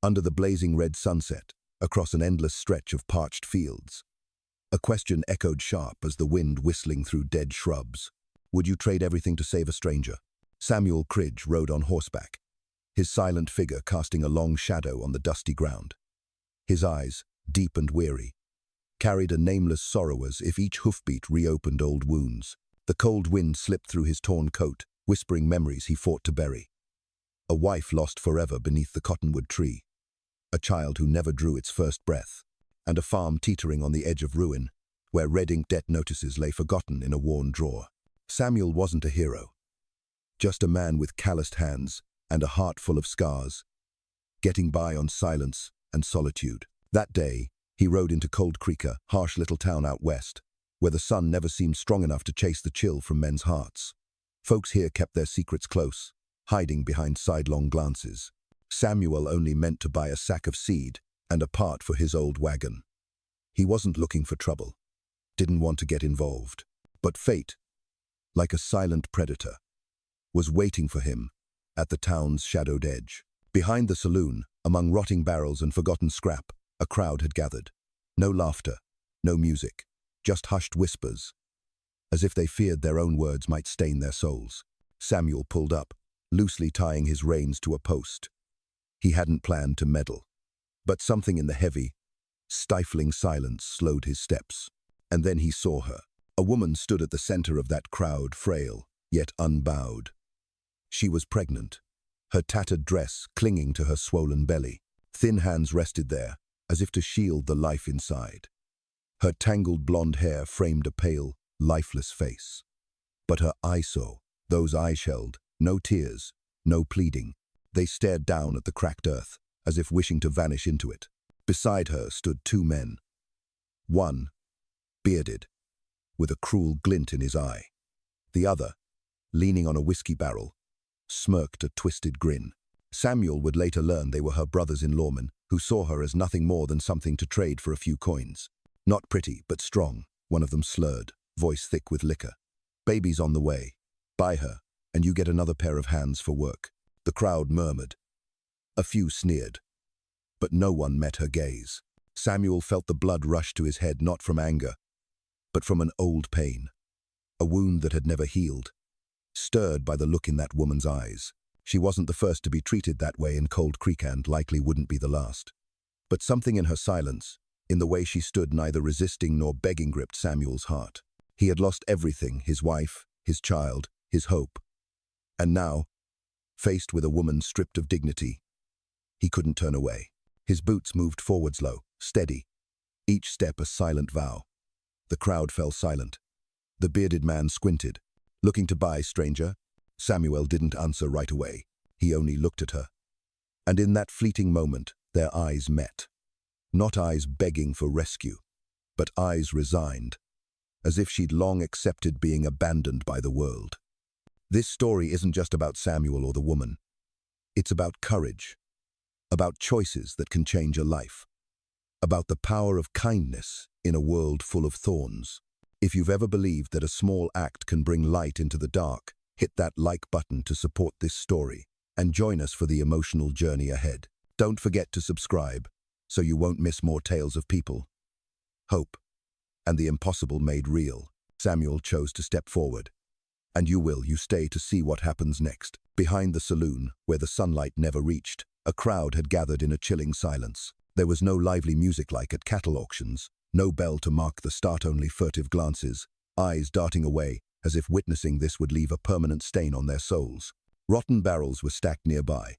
under the blazing red sunset, across an endless stretch of parched fields. A question echoed sharp as the wind whistling through dead shrubs. Would you trade everything to save a stranger? Samuel Cridge rode on horseback, his silent figure casting a long shadow on the dusty ground. His eyes, deep and weary, carried a nameless sorrow as if each hoofbeat reopened old wounds. The cold wind slipped through his torn coat, whispering memories he fought to bury. A wife lost forever beneath the cottonwood tree, a child who never drew its first breath, and a farm teetering on the edge of ruin, where red-ink debt notices lay forgotten in a worn drawer. Samuel wasn't a hero, just a man with calloused hands and a heart full of scars, getting by on silence and solitude. That day, he rode into Cold Creek, a harsh little town out west, where the sun never seemed strong enough to chase the chill from men's hearts. Folks here kept their secrets close, hiding behind sidelong glances. Samuel only meant to buy a sack of seed and a part for his old wagon. He wasn't looking for trouble, didn't want to get involved. But fate, like a silent predator, was waiting for him at the town's shadowed edge. Behind the saloon, among rotting barrels and forgotten scrap, a crowd had gathered. No laughter, no music, just hushed whispers, as if they feared their own words might stain their souls. Samuel pulled up, loosely tying his reins to a post. He hadn't planned to meddle, but something in the heavy, stifling silence slowed his steps. And then he saw her. A woman stood at the center of that crowd, frail, yet unbowed. She was pregnant, her tattered dress clinging to her swollen belly. Thin hands rested there, as if to shield the life inside. Her tangled blonde hair framed a pale, lifeless face. But her eyes saw, those eyes held, no tears, no pleading. They stared down at the cracked earth, as if wishing to vanish into it. Beside her stood two men. One, bearded, with a cruel glint in his eye. The other, leaning on a whiskey barrel, smirked a twisted grin. Samuel would later learn they were her brothers-in-lawmen, who saw her as nothing more than something to trade for a few coins. Not pretty, but strong, one of them slurred, voice thick with liquor. Baby's on the way. Buy her, and you get another pair of hands for work. The crowd murmured. A few sneered, but no one met her gaze. Samuel felt the blood rush to his head, not from anger, but from an old pain, a wound that had never healed. Stirred by the look in that woman's eyes. She wasn't the first to be treated that way in Cold Creek and likely wouldn't be the last. But something in her silence, in the way she stood neither resisting nor begging, gripped Samuel's heart. He had lost everything, his wife, his child, his hope. And now, faced with a woman stripped of dignity, he couldn't turn away. His boots moved forward slow, steady, each step a silent vow. The crowd fell silent. The bearded man squinted. Looking to buy, stranger? Samuel didn't answer right away. He only looked at her. And in that fleeting moment, their eyes met. Not eyes begging for rescue, but eyes resigned, as if she'd long accepted being abandoned by the world. This story isn't just about Samuel or the woman. It's about courage, about choices that can change a life, about the power of kindness in a world full of thorns. If you've ever believed that a small act can bring light into the dark, hit that like button to support this story and join us for the emotional journey ahead. Don't forget to subscribe so you won't miss more tales of people, hope, and the impossible made real. Samuel chose to step forward. And you stay to see what happens next. Behind the saloon, where the sunlight never reached, a crowd had gathered in a chilling silence. There was no lively music like at cattle auctions, no bell to mark the start, only furtive glances, eyes darting away as if witnessing this would leave a permanent stain on their souls. Rotten barrels were stacked nearby,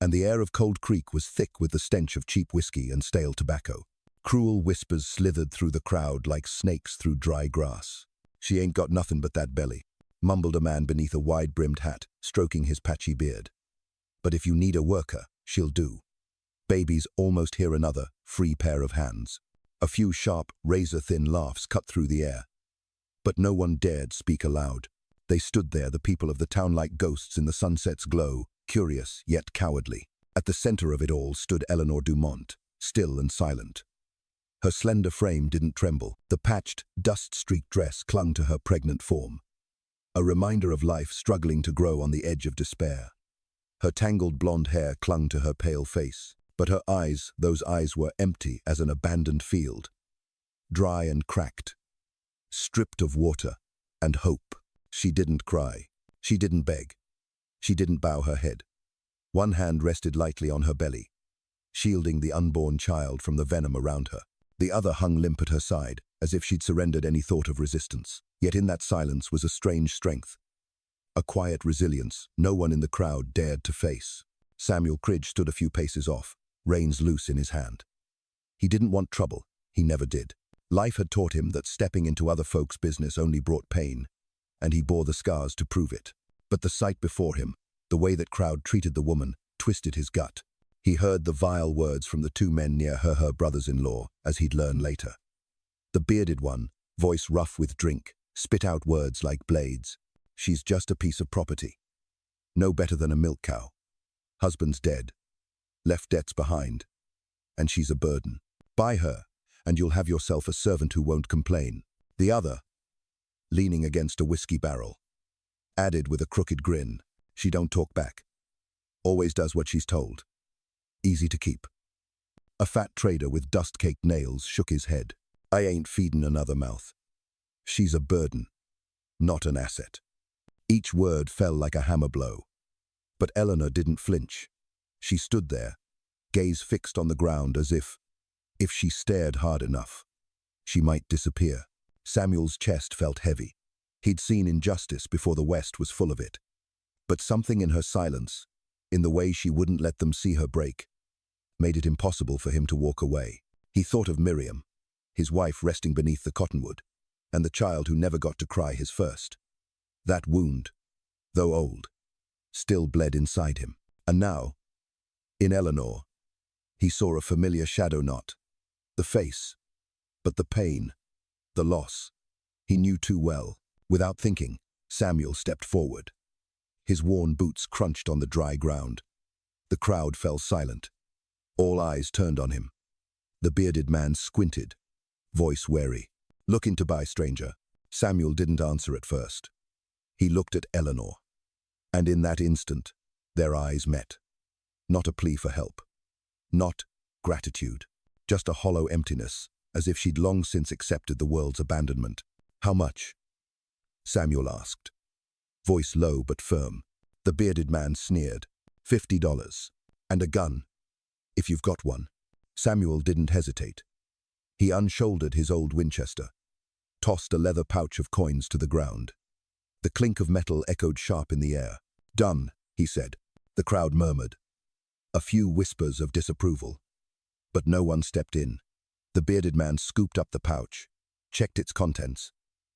and the air of Cold Creek was thick with the stench of cheap whiskey and stale tobacco. Cruel whispers slithered through the crowd like snakes through dry grass. "She ain't got nothing but that belly," mumbled a man beneath a wide-brimmed hat, stroking his patchy beard. "But if you need a worker, she'll do." Babies almost hear another, free pair of hands. A few sharp, razor-thin laughs cut through the air. But no one dared speak aloud. They stood there, the people of the town, like ghosts in the sunset's glow, curious yet cowardly. At the center of it all stood Eleanor Dumont, still and silent. Her slender frame didn't tremble. The patched, dust-streaked dress clung to her pregnant form, a reminder of life struggling to grow on the edge of despair. Her tangled blonde hair clung to her pale face. But her eyes, those eyes were empty as an abandoned field, dry and cracked, stripped of water and hope. She didn't cry. She didn't beg. She didn't bow her head. One hand rested lightly on her belly, shielding the unborn child from the venom around her. The other hung limp at her side, as if she'd surrendered any thought of resistance. Yet in that silence was a strange strength, a quiet resilience no one in the crowd dared to face. Samuel Cridge stood a few paces off, reins loose in his hand. He didn't want trouble. He never did. Life had taught him that stepping into other folks' business only brought pain, and he bore the scars to prove it. But the sight before him, the way that crowd treated the woman, twisted his gut. He heard the vile words from the two men near her brothers-in-law, as he'd learn later. The bearded one, voice rough with drink, spit out words like blades. She's just a piece of property. No better than a milk cow. Husband's dead. Left debts behind. And she's a burden. Buy her, and you'll have yourself a servant who won't complain. The other, leaning against a whiskey barrel, added with a crooked grin, she don't talk back. Always does what she's told. Easy to keep. A fat trader with dust-caked nails shook his head. I ain't feedin' another mouth. She's a burden, not an asset. Each word fell like a hammer blow. But Eleanor didn't flinch. She stood there, gaze fixed on the ground as if she stared hard enough, she might disappear. Samuel's chest felt heavy. He'd seen injustice before the West was full of it. But something in her silence, in the way she wouldn't let them see her break, made it impossible for him to walk away. He thought of Miriam, his wife resting beneath the cottonwood, and the child who never got to cry his first. That wound, though old, still bled inside him. And now, in Eleanor, he saw a familiar shadow knot. The face, but the pain, the loss, he knew too well. Without thinking, Samuel stepped forward. His worn boots crunched on the dry ground. The crowd fell silent. All eyes turned on him. The bearded man squinted, voice wary. "Looking to buy, stranger?" Samuel didn't answer at first. He looked at Eleanor, and in that instant, their eyes met. Not a plea for help. Not gratitude. Just a hollow emptiness, as if she'd long since accepted the world's abandonment. "How much?" Samuel asked. Voice low but firm. The bearded man sneered. $50. And a gun, if you've got one." Samuel didn't hesitate. He unshouldered his old Winchester, tossed a leather pouch of coins to the ground. The clink of metal echoed sharp in the air. "Done," he said. The crowd murmured. A few whispers of disapproval. But no one stepped in. The bearded man scooped up the pouch, checked its contents,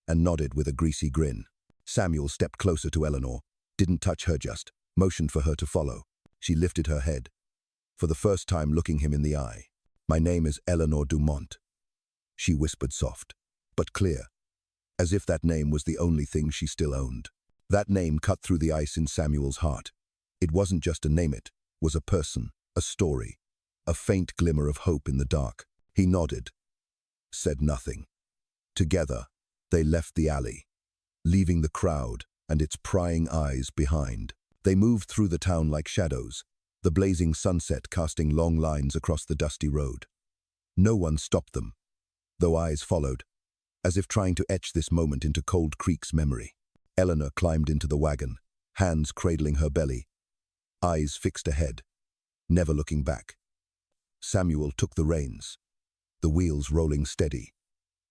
and nodded with a greasy grin. Samuel stepped closer to Eleanor, didn't touch her just, motioned for her to follow. She lifted her head, for the first time looking him in the eye. "My name is Eleanor Dumont," she whispered soft, but clear, as if that name was the only thing she still owned. That name cut through the ice in Samuel's heart. It wasn't just a name, it was a person, a story, a faint glimmer of hope in the dark. He nodded, said nothing. Together, they left the alley, leaving the crowd and its prying eyes behind. They moved through the town like shadows, the blazing sunset casting long lines across the dusty road. No one stopped them, though eyes followed, as if trying to etch this moment into Cold Creek's memory. Eleanor climbed into the wagon, hands cradling her belly, eyes fixed ahead, never looking back. Samuel took the reins, the wheels rolling steady,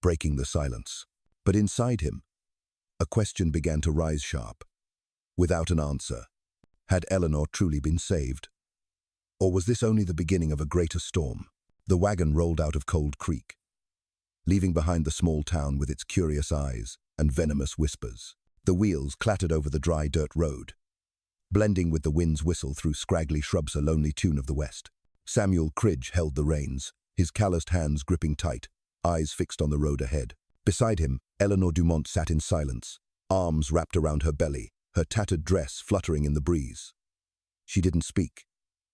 breaking the silence. But inside him, a question began to rise sharp. Without an answer, had Eleanor truly been saved? Or was this only the beginning of a greater storm? The wagon rolled out of Cold Creek, leaving behind the small town with its curious eyes and venomous whispers. The wheels clattered over the dry dirt road, blending with the wind's whistle through scraggly shrubs, a lonely tune of the West. Samuel Cridge held the reins, his calloused hands gripping tight, eyes fixed on the road ahead. Beside him, Eleanor Dumont sat in silence, arms wrapped around her belly, her tattered dress fluttering in the breeze. She didn't speak.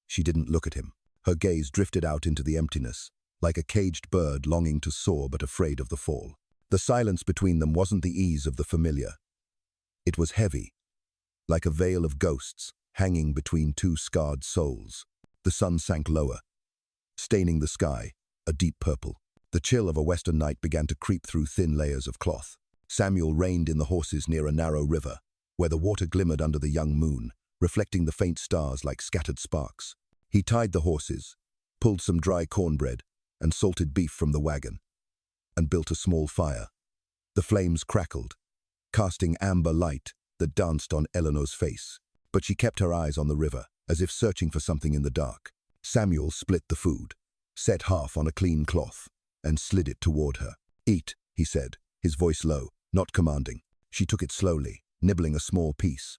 She didn't look at him. Her gaze drifted out into the emptiness, like a caged bird longing to soar but afraid of the fall. The silence between them wasn't the ease of the familiar. It was heavy, like a veil of ghosts hanging between two scarred souls. The sun sank lower, staining the sky a deep purple. The chill of a western night began to creep through thin layers of cloth. Samuel reined in the horses near a narrow river, where the water glimmered under the young moon, reflecting the faint stars like scattered sparks. He tied the horses, pulled some dry cornbread and salted beef from the wagon, and built a small fire. The flames crackled, casting amber light that danced on Eleanor's face, but she kept her eyes on the river, as if searching for something in the dark. Samuel split the food, set half on a clean cloth, and slid it toward her. "Eat," he said, his voice low, not commanding. She took it slowly, nibbling a small piece,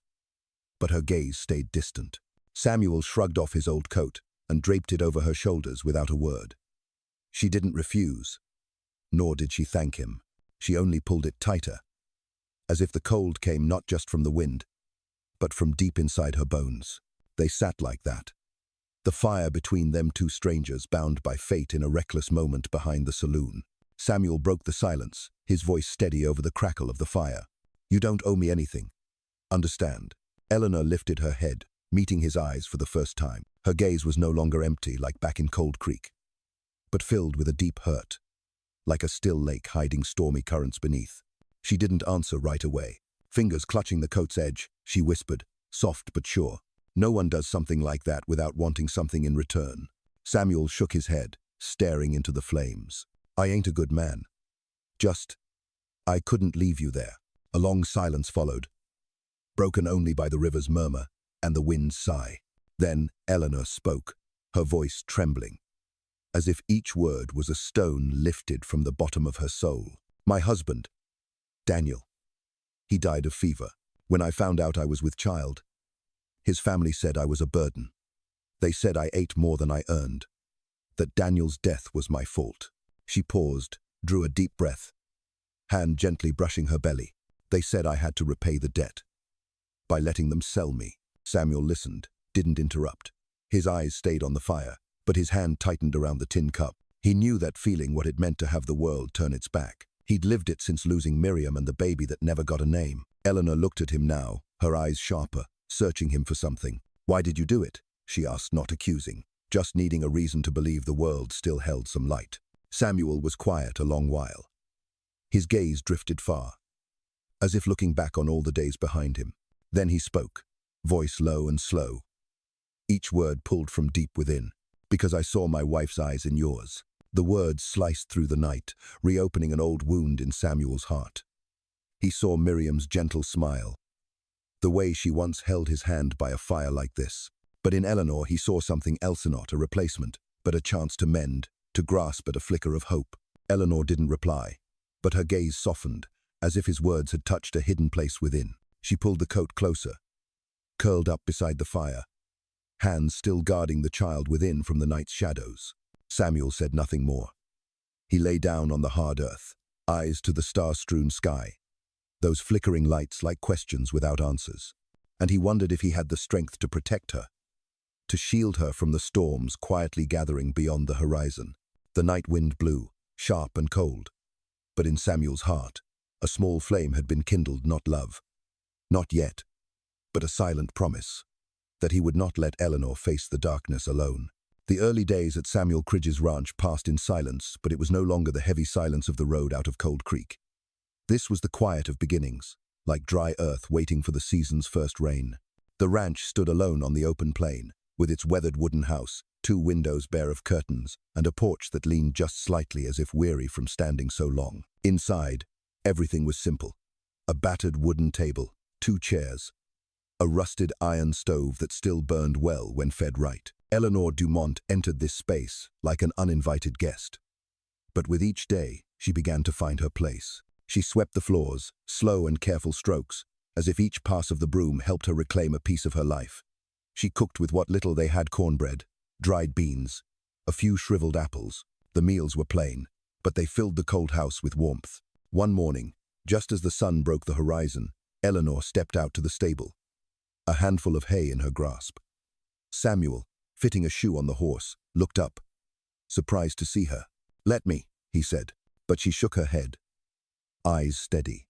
but her gaze stayed distant. Samuel shrugged off his old coat and draped it over her shoulders without a word. She didn't refuse, nor did she thank him. She only pulled it tighter, as if the cold came not just from the wind, but from deep inside her bones. They sat like that, the fire between them, two strangers bound by fate in a reckless moment behind the saloon. Samuel broke the silence, his voice steady over the crackle of the fire. "You don't owe me anything. Understand?" Eleanor lifted her head, meeting his eyes for the first time. Her gaze was no longer empty like back in Cold Creek, but filled with a deep hurt, like a still lake hiding stormy currents beneath. She didn't answer right away. Fingers clutching the coat's edge, she whispered, soft but sure, "No one does something like that without wanting something in return." Samuel shook his head, staring into the flames. "I ain't a good man. Just, I couldn't leave you there." A long silence followed, broken only by the river's murmur and the wind's sigh. Then Eleanor spoke, her voice trembling, as if each word was a stone lifted from the bottom of her soul. "My husband, Daniel, he died of fever. When I found out I was with child, his family said I was a burden. They said I ate more than I earned, that Daniel's death was my fault." She paused, drew a deep breath, hand gently brushing her belly. "They said I had to repay the debt by letting them sell me." Samuel listened, didn't interrupt. His eyes stayed on the fire, but his hand tightened around the tin cup. He knew that feeling, what it meant to have the world turn its back. He'd lived it since losing Miriam and the baby that never got a name. Eleanor looked at him now, her eyes sharper, searching him for something. "Why did you do it?" she asked, not accusing, just needing a reason to believe the world still held some light. Samuel was quiet a long while. His gaze drifted far, as if looking back on all the days behind him. Then he spoke, voice low and slow, each word pulled from deep within. "Because I saw my wife's eyes in yours." The words sliced through the night, reopening an old wound in Samuel's heart. He saw Miriam's gentle smile, the way she once held his hand by a fire like this. But in Eleanor he saw something else, not a replacement, but a chance to mend, to grasp at a flicker of hope. Eleanor didn't reply, but her gaze softened, as if his words had touched a hidden place within. She pulled the coat closer, curled up beside the fire, hands still guarding the child within from the night's shadows. Samuel said nothing more. He lay down on the hard earth, eyes to the star-strewn sky, those flickering lights like questions without answers. And he wondered if he had the strength to protect her, to shield her from the storms quietly gathering beyond the horizon. The night wind blew, sharp and cold, but in Samuel's heart, a small flame had been kindled, not love, not yet, but a silent promise that he would not let Eleanor face the darkness alone. The early days at Samuel Cridge's ranch passed in silence, but it was no longer the heavy silence of the road out of Cold Creek. This was the quiet of beginnings, like dry earth waiting for the season's first rain. The ranch stood alone on the open plain, with its weathered wooden house, 2 windows bare of curtains, and a porch that leaned just slightly as if weary from standing so long. Inside, everything was simple. A battered wooden table, 2 chairs, a rusted iron stove that still burned well when fed right. Eleanor Dumont entered this space like an uninvited guest. But with each day, she began to find her place. She swept the floors, slow and careful strokes, as if each pass of the broom helped her reclaim a piece of her life. She cooked with what little they had: cornbread, dried beans, a few shriveled apples. The meals were plain, but they filled the cold house with warmth. One morning, just as the sun broke the horizon, Eleanor stepped out to the stable, a handful of hay in her grasp. Samuel, fitting a shoe on the horse, looked up, surprised to see her. "Let me," he said, but she shook her head, eyes steady.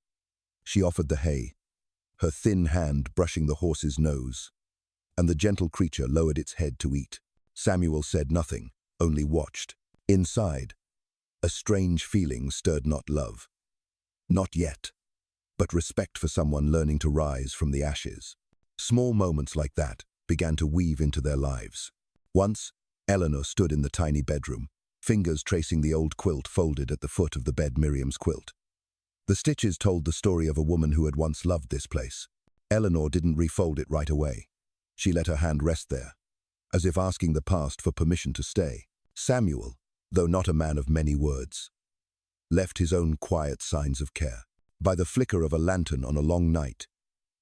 She offered the hay, her thin hand brushing the horse's nose, and the gentle creature lowered its head to eat. Samuel said nothing, only watched. Inside, a strange feeling stirred not love. Not yet, but respect for someone learning to rise from the ashes. Small moments like that began to weave into their lives. Once, Eleanor stood in the tiny bedroom, fingers tracing the old quilt folded at the foot of the bed, Miriam's quilt. The stitches told the story of a woman who had once loved this place. Eleanor didn't refold it right away. She let her hand rest there, as if asking the past for permission to stay. Samuel, though not a man of many words, left his own quiet signs of care. By the flicker of a lantern on a long night,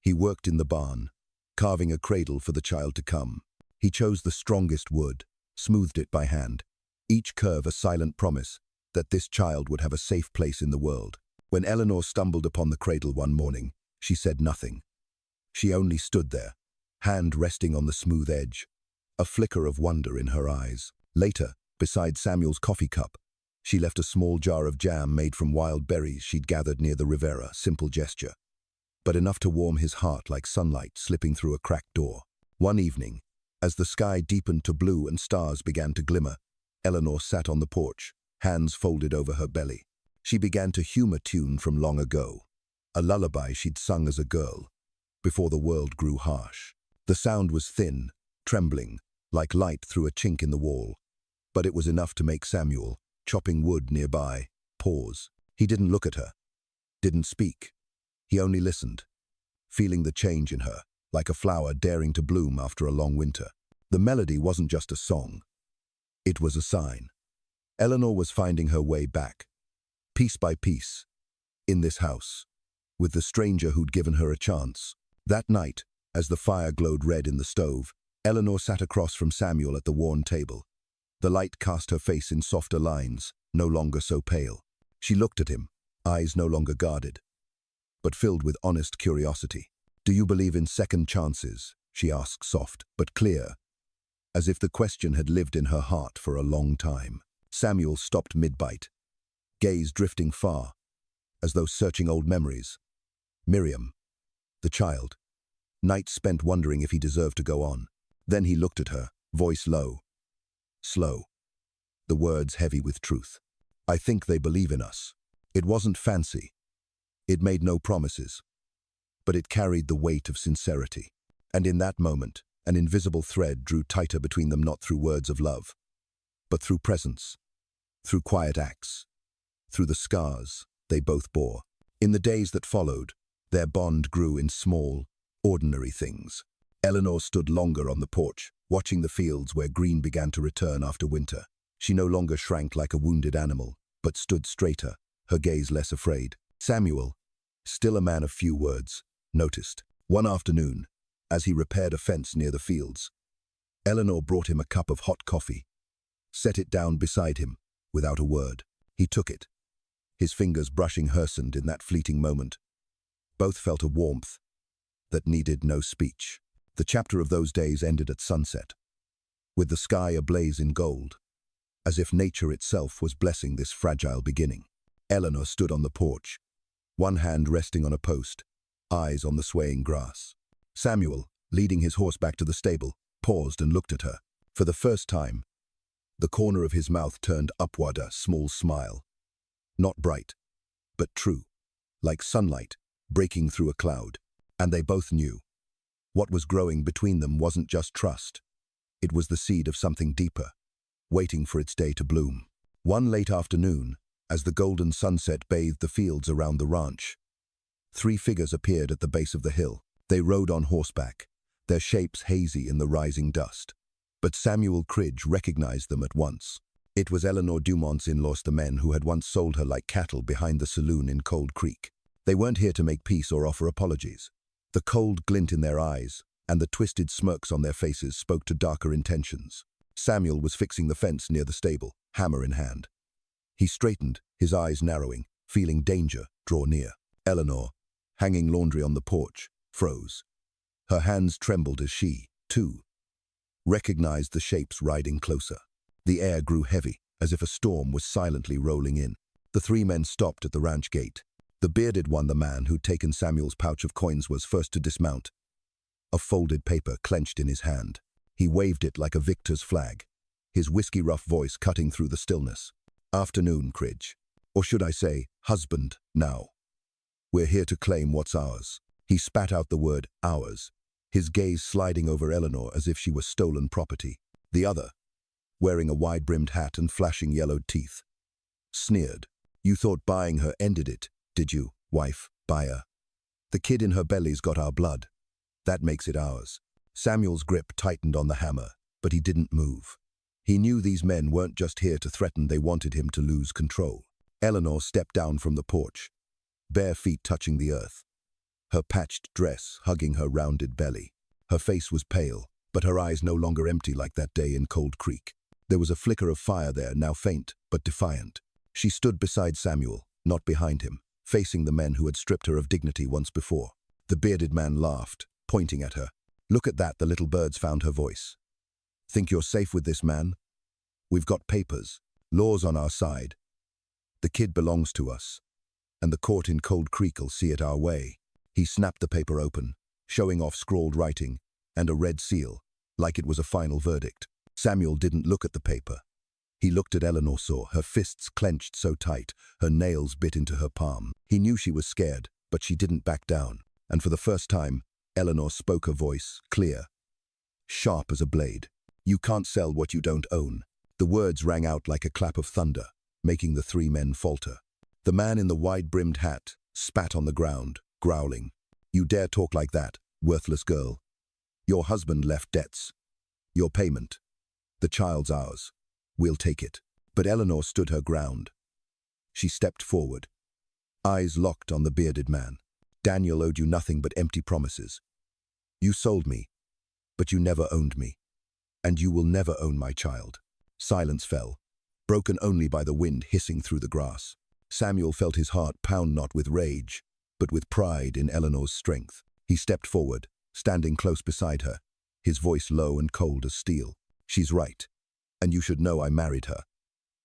he worked in the barn, carving a cradle for the child to come. He chose the strongest wood, smoothed it by hand, each curve a silent promise that this child would have a safe place in the world. When Eleanor stumbled upon the cradle one morning, she said nothing. She only stood there, hand resting on the smooth edge, a flicker of wonder in her eyes. Later, beside Samuel's coffee cup, she left a small jar of jam made from wild berries she'd gathered near the Riviera, simple gesture, but enough to warm his heart like sunlight slipping through a cracked door. One evening, as the sky deepened to blue and stars began to glimmer, Eleanor sat on the porch, hands folded over her belly. She began to hum a tune from long ago, a lullaby she'd sung as a girl, before the world grew harsh. The sound was thin, trembling, like light through a chink in the wall, but it was enough to make Samuel, chopping wood nearby, pause. He didn't look at her, didn't speak. He only listened, feeling the change in her, like a flower daring to bloom after a long winter. The melody wasn't just a song. It was a sign. Eleanor was finding her way back, piece by piece, in this house, with the stranger who'd given her a chance. That night, as the fire glowed red in the stove, Eleanor sat across from Samuel at the worn table. The light cast her face in softer lines, no longer so pale. She looked at him, eyes no longer guarded, but filled with honest curiosity. "Do you believe in second chances?" she asked, soft but clear, as if the question had lived in her heart for a long time. Samuel stopped mid-bite, gaze drifting far, as though searching old memories. Miriam, the child. Nights spent wondering if he deserved to go on. Then he looked at her, voice low, slow, the words heavy with truth. "I think they believe in us." It wasn't fancy. It made no promises, but it carried the weight of sincerity. And in that moment, an invisible thread drew tighter between them, not through words of love, but through presence, through quiet acts, through the scars they both bore. In the days that followed, their bond grew in small, ordinary things. Eleanor stood longer on the porch, watching the fields where green began to return after winter. She no longer shrank like a wounded animal, but stood straighter, her gaze less afraid. Samuel, still a man of few words, noticed. One afternoon, as he repaired a fence near the fields, Eleanor brought him a cup of hot coffee, set it down beside him, without a word. He took it, his fingers brushing Hersened in that fleeting moment. Both felt a warmth that needed no speech. The chapter of those days ended at sunset, with the sky ablaze in gold, as if nature itself was blessing this fragile beginning. Eleanor stood on the porch, one hand resting on a post, eyes on the swaying grass. Samuel, leading his horse back to the stable, paused and looked at her. For the first time, the corner of his mouth turned upward, a small smile. Not bright, but true, like sunlight breaking through a cloud. And they both knew. What was growing between them wasn't just trust. It was the seed of something deeper, waiting for its day to bloom. One late afternoon, as the golden sunset bathed the fields around the ranch, 3 figures appeared at the base of the hill. They rode on horseback, their shapes hazy in the rising dust. But Samuel Cridge recognized them at once. It was Eleanor Dumont's in-laws, the men who had once sold her like cattle behind the saloon in Cold Creek. They weren't here to make peace or offer apologies. The cold glint in their eyes and the twisted smirks on their faces spoke to darker intentions. Samuel was fixing the fence near the stable, hammer in hand. He straightened, his eyes narrowing, feeling danger draw near. Eleanor, hanging laundry on the porch, froze. Her hands trembled as she, too, recognized the shapes riding closer. The air grew heavy, as if a storm was silently rolling in. The 3 men stopped at the ranch gate. The bearded one, the man who'd taken Samuel's pouch of coins, was first to dismount, a folded paper clenched in his hand. He waved it like a victor's flag. his whiskey-rough voice cutting through the stillness. Afternoon, Cridge. Or should I say, husband, now. We're here to claim what's ours. He spat out the word, ours, his gaze sliding over Eleanor as if she were stolen property. The other, wearing a wide-brimmed hat and flashing yellowed teeth, sneered. You thought buying her ended it, did you, wife, buyer? The kid in her belly's got our blood. That makes it ours. Samuel's grip tightened on the hammer, but he didn't move. He knew these men weren't just here to threaten, they wanted him to lose control. Eleanor stepped down from the porch, bare feet touching the earth, her patched dress hugging her rounded belly. Her face was pale, but her eyes no longer empty like that day in Cold Creek. There was a flicker of fire there, now faint, but defiant. She stood beside Samuel, not behind him, facing the men who had stripped her of dignity once before. The bearded man laughed, pointing at her. Look at that, the little birds found her voice. Think you're safe with this man? We've got papers, laws on our side. The kid belongs to us, and the court in Cold Creek'll see it our way. He snapped the paper open, showing off scrawled writing and a red seal, like it was a final verdict. Samuel didn't look at the paper. He looked at Eleanor, saw her fists clenched so tight, her nails bit into her palm. He knew she was scared, but she didn't back down. And for the first time, Eleanor spoke, her voice clear, sharp as a blade. You can't sell what you don't own. The words rang out like a clap of thunder, making the three men falter. The man in the wide-brimmed hat spat on the ground, growling. You dare talk like that, worthless girl. Your husband left debts. Your payment. The child's ours. We'll take it. But Eleanor stood her ground. She stepped forward, eyes locked on the bearded man. Daniel owed you nothing but empty promises. You sold me, but you never owned me. And you will never own my child. Silence fell, broken only by the wind hissing through the grass. Samuel felt his heart pound not with rage, but with pride in Eleanor's strength. He stepped forward, standing close beside her, his voice low and cold as steel. She's right, and you should know I married her.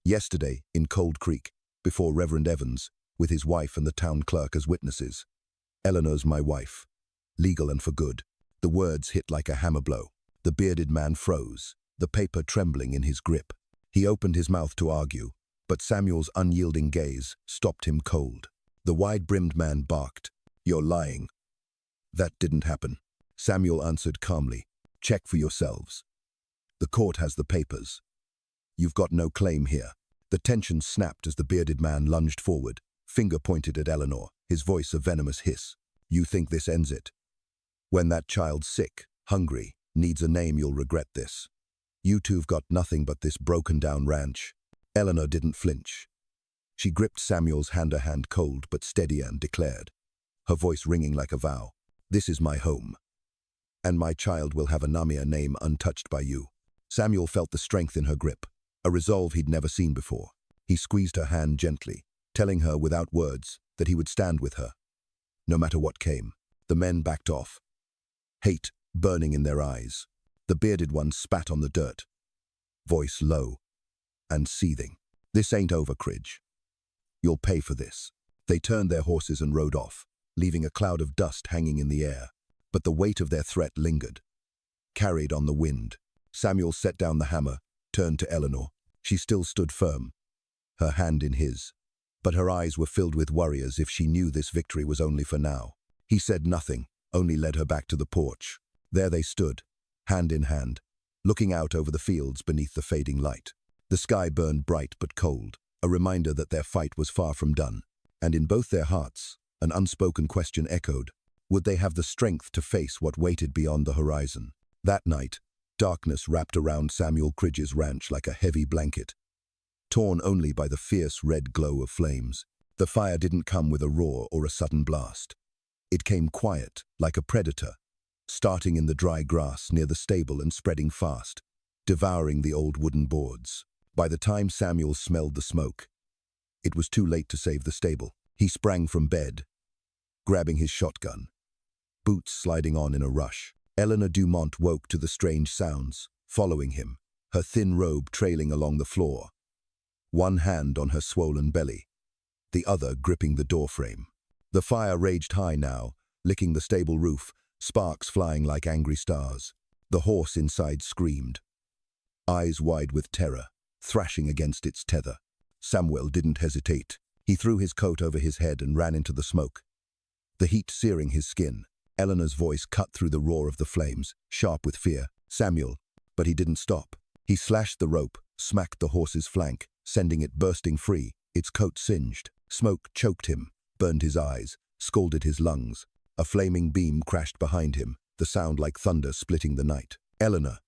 Yesterday, in Cold Creek, before Reverend Evans, with his wife and the town clerk as witnesses. Eleanor's my wife, legal and for good. The words hit like a hammer blow. The bearded man froze, the paper trembling in his grip. He opened his mouth to argue, but Samuel's unyielding gaze stopped him cold. The wide-brimmed man barked, You're lying. That didn't happen. Samuel answered calmly, Check for yourselves. The court has the papers. You've got no claim here. The tension snapped as the bearded man lunged forward, finger pointed at Eleanor, his voice a venomous hiss. You think this ends it? When that child's sick, hungry, needs a name, you'll regret this. You two've got nothing but this broken-down ranch. Eleanor didn't flinch. She gripped Samuel's hand, a hand cold but steady, and declared, her voice ringing like a vow, This is my home, and my child will have a Namia name untouched by you. Samuel felt the strength in her grip, a resolve he'd never seen before. He squeezed her hand gently, telling her without words that he would stand with her, no matter what came. The men backed off, hate burning in their eyes. The bearded one spat on the dirt, voice low and seething. This ain't over, Cridge. You'll pay for this. They turned their horses and rode off, leaving a cloud of dust hanging in the air. But the weight of their threat lingered, carried on the wind. Samuel set down the hammer, turned to Eleanor. She still stood firm, her hand in his, but her eyes were filled with worry as if she knew this victory was only for now. He said nothing, only led her back to the porch. There they stood, hand in hand, looking out over the fields beneath the fading light. The sky burned bright but cold, a reminder that their fight was far from done. And in both their hearts, an unspoken question echoed. Would they have the strength to face what waited beyond the horizon? That night, darkness wrapped around Samuel Cridge's ranch like a heavy blanket, torn only by the fierce red glow of flames. The fire didn't come with a roar or a sudden blast. It came quiet, like a predator, starting in the dry grass near the stable and spreading fast, devouring the old wooden boards. By the time Samuel smelled the smoke, it was too late to save the stable. He sprang from bed, grabbing his shotgun, boots sliding on in a rush. Eleanor Dumont woke to the strange sounds, following him, her thin robe trailing along the floor, one hand on her swollen belly, the other gripping the doorframe. The fire raged high now, licking the stable roof, sparks flying like angry stars. The horse inside screamed, eyes wide with terror, thrashing against its tether. Samuel didn't hesitate. He threw his coat over his head and ran into the smoke, the heat searing his skin. Eleanor's voice cut through the roar of the flames, sharp with fear. "Samuel." But he didn't stop. He slashed the rope, smacked the horse's flank, sending it bursting free, its coat singed. Smoke choked him, burned his eyes, scalded his lungs. A flaming beam crashed behind him, the sound like thunder splitting the night. Eleanor,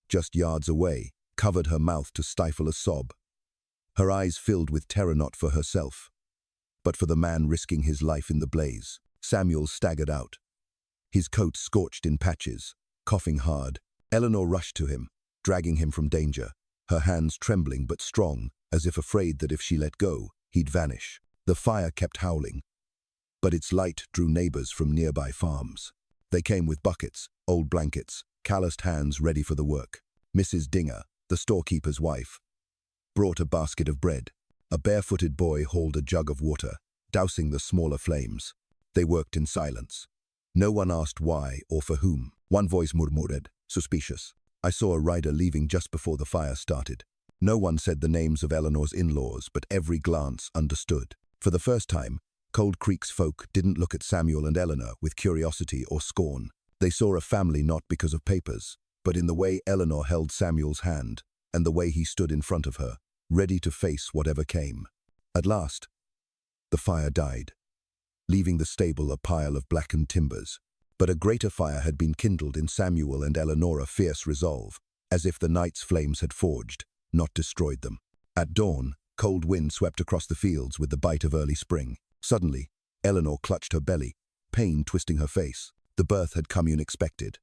just yards away, covered her mouth to stifle a sob. Her eyes filled with terror, not for herself, but for the man risking his life in the blaze. Samuel staggered out, his coat scorched in patches, coughing hard. Eleanor rushed to him, dragging him from danger, her hands trembling but strong, as if afraid that if she let go, he'd vanish. The fire kept howling, but its light drew neighbors from nearby farms. They came with buckets, old blankets, calloused hands ready for the work. Mrs. Dinger, the storekeeper's wife, brought a basket of bread. A barefooted boy hauled a jug of water, dousing the smaller flames. They worked in silence. No one asked why or for whom. One voice murmured, "Suspicious. I saw a rider leaving just before the fire started." No one said the names of Eleanor's in-laws, but every glance understood. For the first time, Cold Creek's folk didn't look at Samuel and Eleanor with curiosity or scorn. They saw a family not because of papers, but in the way Eleanor held Samuel's hand and the way he stood in front of her, ready to face whatever came. At last, the fire died, leaving the stable a pile of blackened timbers. But a greater fire had been kindled in Samuel and Eleanor, fierce resolve, as if the night's flames had forged, not destroyed them. At dawn, cold wind swept across the fields with the bite of early spring. Suddenly, Eleanor clutched her belly, pain twisting her face. The birth had come unexpected,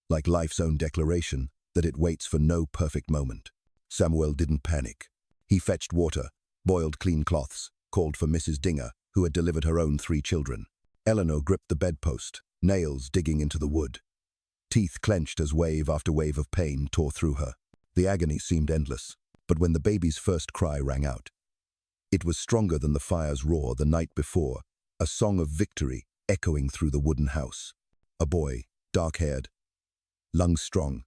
like life's own declaration that it waits for no perfect moment. Samuel didn't panic. He fetched water, boiled clean cloths, called for Mrs. Dinger, who had delivered her own 3 children. Eleanor gripped the bedpost, nails digging into the wood. Teeth clenched as wave after wave of pain tore through her. The agony seemed endless, but when the baby's first cry rang out, it was stronger than the fire's roar the night before, a song of victory echoing through the wooden house. A boy, dark-haired, lungs strong,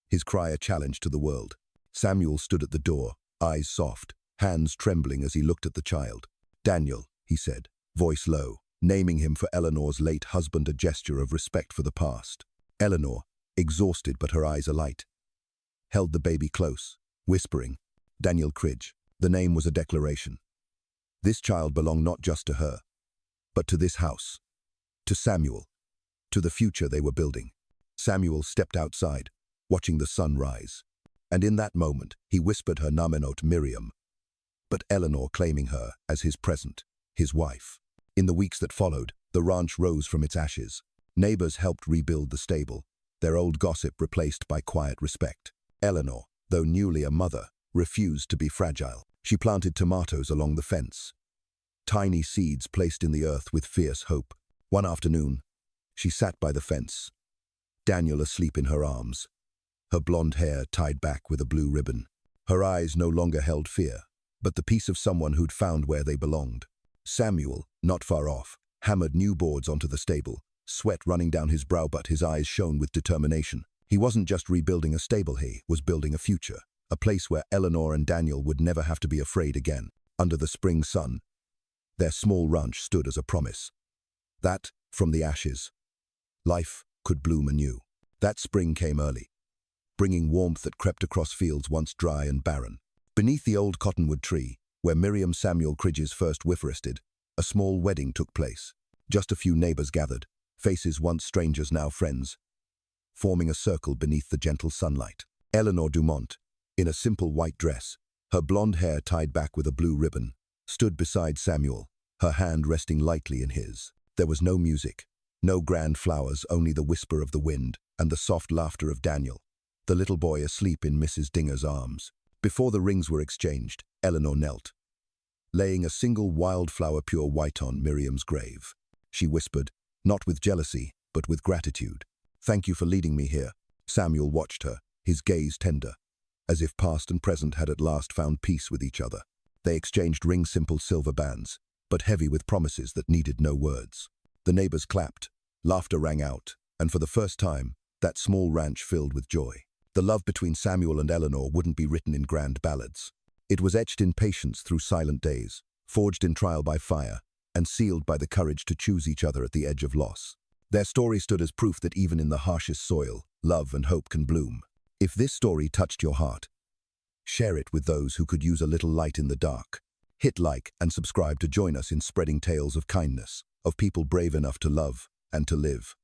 his cry a challenge to the world. Samuel stood at the door, eyes soft, hands trembling as he looked at the child. "Daniel," he said, voice low, naming him for Eleanor's late husband, a gesture of respect for the past. Eleanor, exhausted but her eyes alight, held the baby close, whispering, "Daniel Cridge." The name was a declaration. This child belonged not just to her, but to this house, to Samuel, to the future they were building. Samuel stepped outside, watching the sun rise, and in that moment he whispered her Namenot Miriam, but Eleanor claiming her as his present, his wife. In the weeks that followed, the ranch rose from its ashes. Neighbors helped rebuild the stable, their old gossip replaced by quiet respect. Eleanor, though newly a mother, refused to be fragile. She planted tomatoes along the fence, tiny seeds placed in the earth with fierce hope. One afternoon, she sat by the fence, Daniel asleep in her arms, her blonde hair tied back with a blue ribbon. Her eyes no longer held fear, but the peace of someone who'd found where they belonged. Samuel, not far off, hammered new boards onto the stable, sweat running down his brow, but his eyes shone with determination. He wasn't just rebuilding a stable, he was building a future, a place where Eleanor and Daniel would never have to be afraid again. Under the spring sun, their small ranch stood as a promise that, from the ashes, life could bloom anew. That spring came early, bringing warmth that crept across fields once dry and barren. Beneath the old cottonwood tree, where Miriam Samuel Cridge's first wife rested, a small wedding took place. Just a few neighbors gathered, faces once strangers now friends, forming a circle beneath the gentle sunlight. Eleanor Dumont, in a simple white dress, her blonde hair tied back with a blue ribbon, stood beside Samuel, her hand resting lightly in his. There was no music, no grand flowers, only the whisper of the wind and the soft laughter of Daniel, the little boy asleep in Mrs. Dinger's arms. Before the rings were exchanged, Eleanor knelt, laying a single wildflower pure white on Miriam's grave. She whispered, not with jealousy, but with gratitude, "Thank you for leading me here." Samuel watched her, his gaze tender, as if past and present had at last found peace with each other. They exchanged ring-simple silver bands, but heavy with promises that needed no words. The neighbors clapped, laughter rang out, and for the first time, that small ranch filled with joy. The love between Samuel and Eleanor wouldn't be written in grand ballads. It was etched in patience through silent days, forged in trial by fire, and sealed by the courage to choose each other at the edge of loss. Their story stood as proof that even in the harshest soil, love and hope can bloom. If this story touched your heart, share it with those who could use a little light in the dark. Hit like and subscribe to join us in spreading tales of kindness, of people brave enough to love and to live.